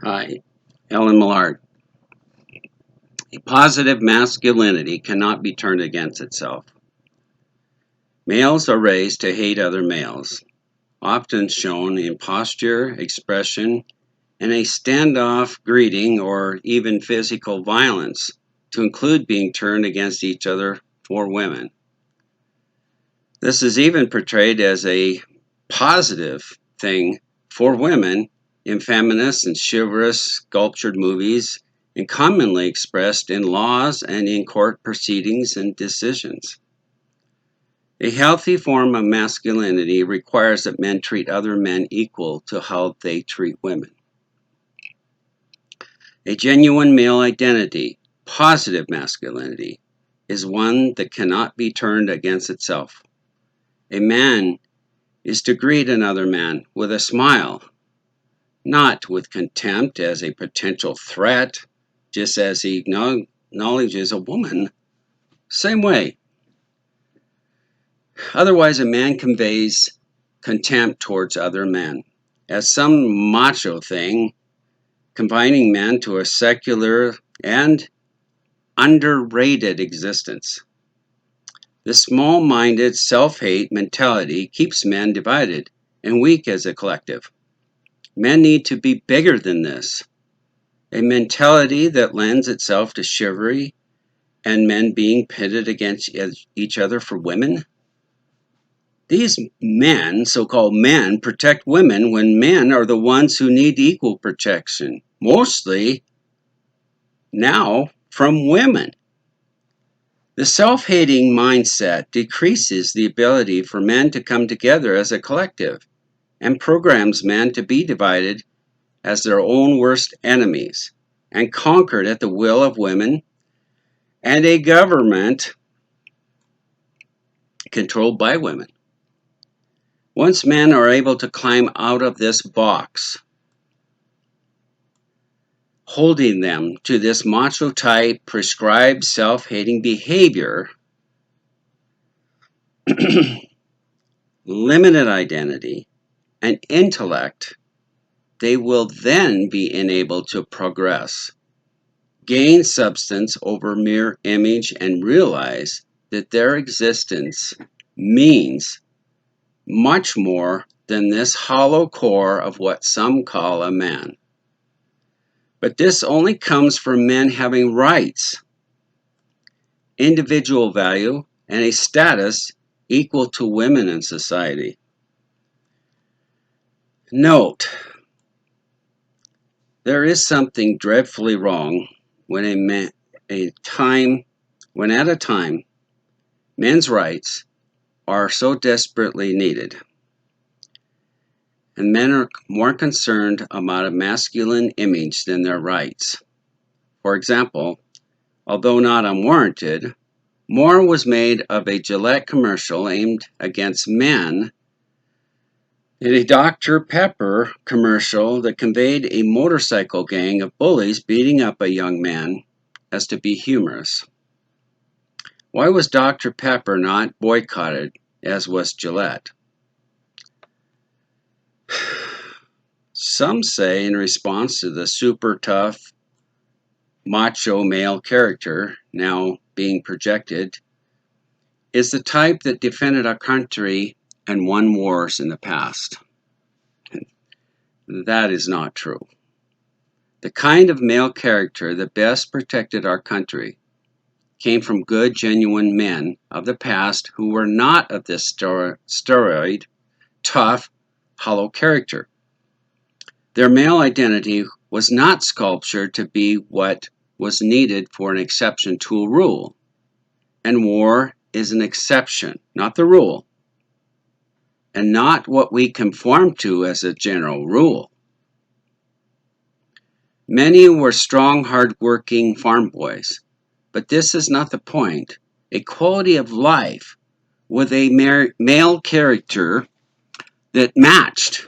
Hi, Ellen Millard. A positive masculinity cannot be turned against itself. Males are raised to hate other males, often shown in posture, expression, and a standoff greeting or even physical violence, to include being turned against each other for women. This is even portrayed as a positive thing for women in feminist and chivalrous sculptured movies, and commonly expressed in laws and in court proceedings and decisions. A healthy form of masculinity requires that men treat other men equal to how they treat women. A genuine male identity, positive masculinity, is one that cannot be turned against itself. A man is to greet another man with a smile, not with contempt as a potential threat, just as he acknowledges a woman. Same way. Otherwise, a man conveys contempt towards other men as some macho thing, confining men to a secular and underrated existence. This small-minded, self-hate mentality keeps men divided and weak as a collective. Men need to be bigger than this. A mentality that lends itself to chivalry and men being pitted against each other for women. These men, so-called men, protect women when men are the ones who need equal protection, mostly now from women. The self-hating mindset decreases the ability for men to come together as a collective and programs men to be divided as their own worst enemies and conquered at the will of women and a government controlled by women. Once men are able to climb out of this box, holding them to this macho type, prescribed self-hating behavior, limited identity, and intellect, they will then be enabled to progress, gain substance over mere image, and realize that their existence means much more than this hollow core of what some call a man. But this only comes from men having rights, individual value, and a status equal to women in society. Note, there is something dreadfully wrong when at a time men's rights are so desperately needed, and men are more concerned about a masculine image than their rights. For example, although not unwarranted, more was made of a Gillette commercial aimed against men in a Dr. Pepper commercial that conveyed a motorcycle gang of bullies beating up a young man as to be humorous. Why was Dr. Pepper not boycotted as was Gillette? Some say in response to the super tough macho male character now being projected is the type that defended our country and won wars in the past. That is not true. The kind of male character that best protected our country came from good, genuine men of the past who were not of this steroid, tough, hollow character. Their male identity was not sculptured to be what was needed for an exception to a rule. And war is an exception, not the rule, and not what we conform to as a general rule. Many were strong, hard-working farm boys, but this is not the point. A quality of life with a male character that matched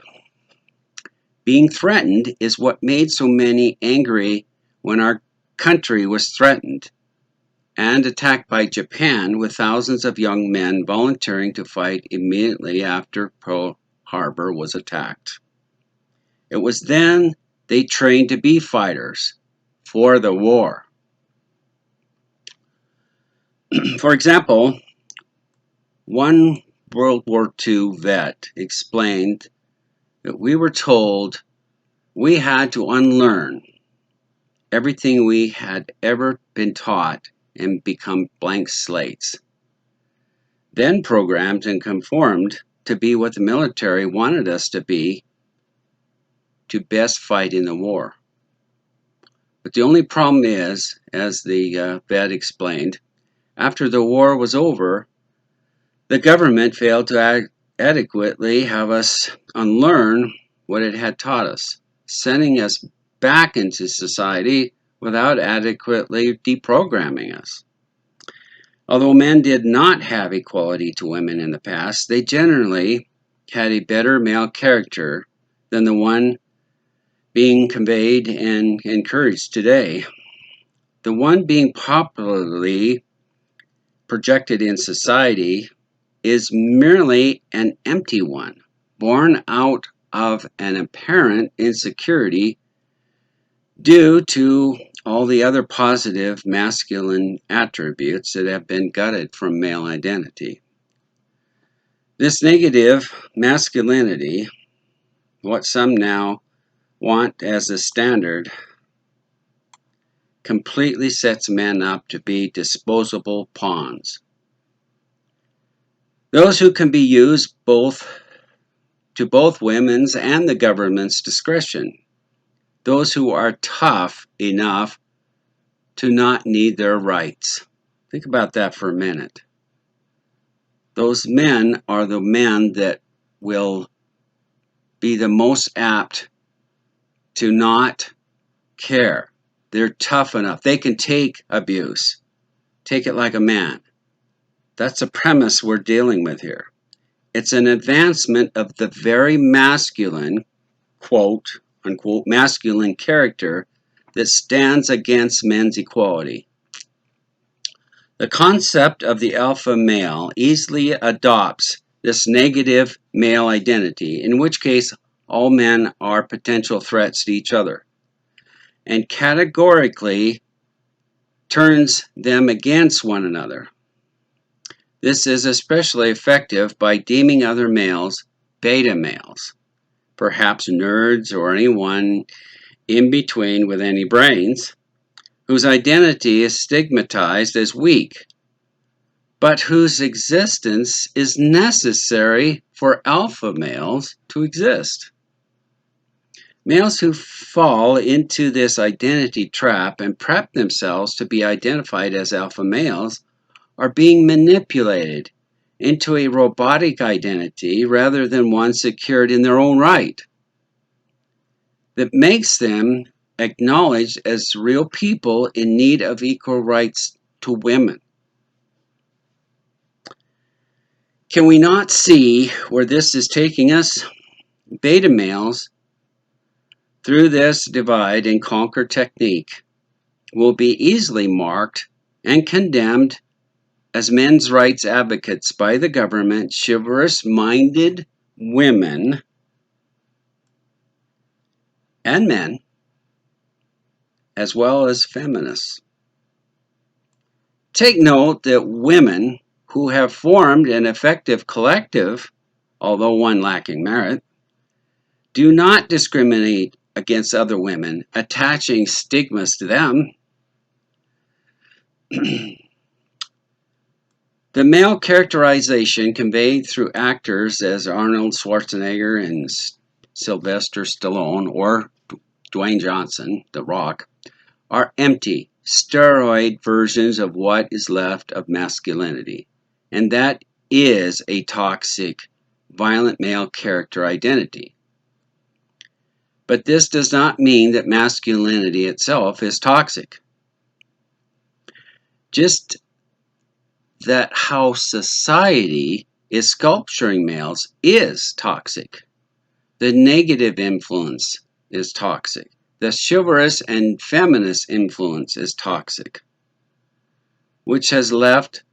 being threatened is what made so many angry when our country was threatened and attacked by Japan, with thousands of young men volunteering to fight immediately after Pearl Harbor was attacked. It was then they trained to be fighters for the war. For example, one World War II vet explained that we were told we had to unlearn everything we had ever been taught and become blank slates, then programmed and conformed to be what the military wanted us to be to best fight in the war. But the only problem is, as the vet explained, after the war was over, the government failed to adequately have us unlearn what it had taught us, sending us back into society without adequately deprogramming us. Although men did not have equality to women in the past, they generally had a better male character than the one being conveyed and encouraged today. The one being popularly projected in society is merely an empty one, born out of an apparent insecurity due to all the other positive masculine attributes that have been gutted from male identity. This negative masculinity, what some now want as a standard, completely sets men up to be disposable pawns. Those who can be used to both women's and the government's discretion. Those who are tough enough to not need their rights. Think about that for a minute. Those men are the men that will be the most apt to not care. They're tough enough. They can take abuse. Take it like a man. That's the premise we're dealing with here. It's an advancement of the very masculine, quote, unquote, masculine character that stands against men's equality. The concept of the alpha male easily adopts this negative male identity, in which case all men are potential threats to each other, and categorically turns them against one another. This is especially effective by deeming other males beta males, perhaps nerds or anyone in between with any brains, whose identity is stigmatized as weak, but whose existence is necessary for alpha males to exist. Males who fall into this identity trap and prep themselves to be identified as alpha males are being manipulated into a robotic identity rather than one secured in their own right, that makes them acknowledged as real people in need of equal rights to women. Can we not see where this is taking us? Beta males, through this divide and conquer technique, will be easily marked and condemned as men's rights advocates by the government, chivalrous-minded women and men, as well as feminists. Take note that women who have formed an effective collective, although one lacking merit, do not discriminate against other women, attaching stigmas to them. The male characterization conveyed through actors as Arnold Schwarzenegger and Sylvester Stallone or Dwayne Johnson, The Rock, are empty, steroid versions of what is left of masculinity. And that is a toxic, violent male character identity. But this does not mean that masculinity itself is toxic. Just that how society is sculpturing males is toxic. The negative influence is toxic. The chivalrous and feminist influence is toxic, which has left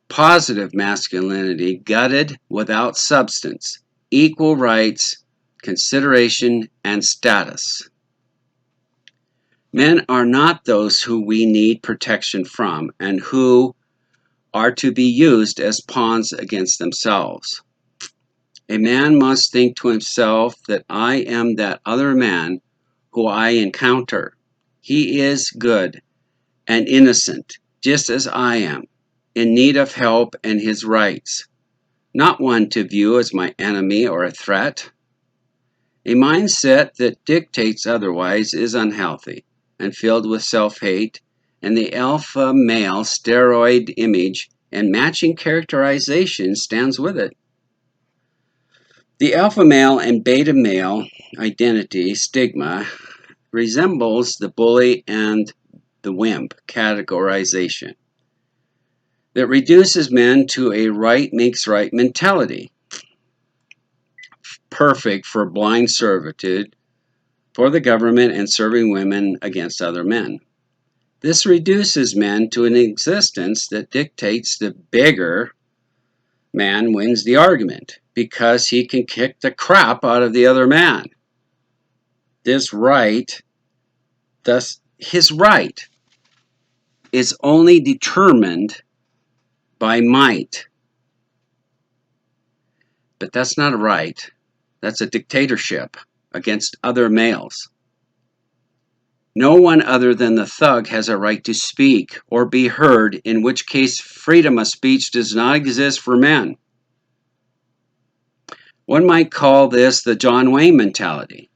positive masculinity gutted without substance, equal rights consideration, and status. Men are not those who we need protection from and who are to be used as pawns against themselves. A man must think to himself that I am that other man who I encounter. He is good and innocent, just as I am, in need of help and his rights, not one to view as my enemy or a threat. A mindset that dictates otherwise is unhealthy and filled with self-hate and the alpha male steroid image and matching characterization stands with it. The alpha male and beta male identity stigma resembles the bully and the wimp categorization that reduces men to a right makes right mentality, perfect for blind servitude for the government and serving women against other men. This reduces men to an existence that dictates the bigger man wins the argument because he can kick the crap out of the other man. This right, thus his right, is only determined by might. But that's not a right. That's a dictatorship against other males. No one other than the thug has a right to speak or be heard, in which case freedom of speech does not exist for men. One might call this the John Wayne mentality.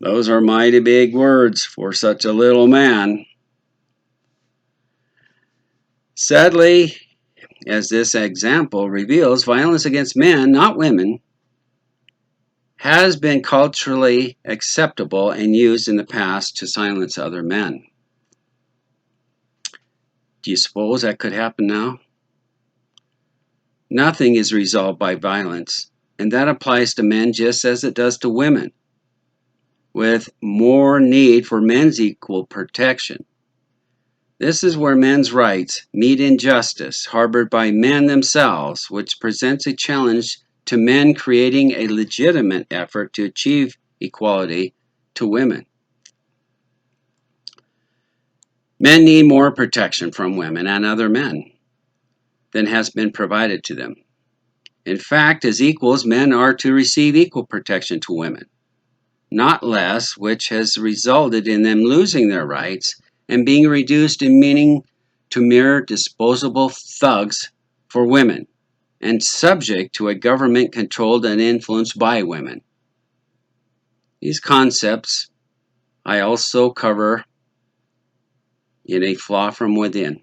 Those are mighty big words for such a little man. Sadly, as this example reveals, violence against men, not women, has been culturally acceptable and used in the past to silence other men. Do you suppose that could happen now? Nothing is resolved by violence, and that applies to men just as it does to women, with more need for men's equal protection. This is where men's rights meet injustice harbored by men themselves, which presents a challenge to men creating a legitimate effort to achieve equality to women. Men need more protection from women and other men than has been provided to them. In fact, as equals, men are to receive equal protection to women, not less, which has resulted in them losing their rights and being reduced in meaning to mere disposable thugs for women and subject to a government controlled and influenced by women. These concepts I also cover in A Flaw from Within.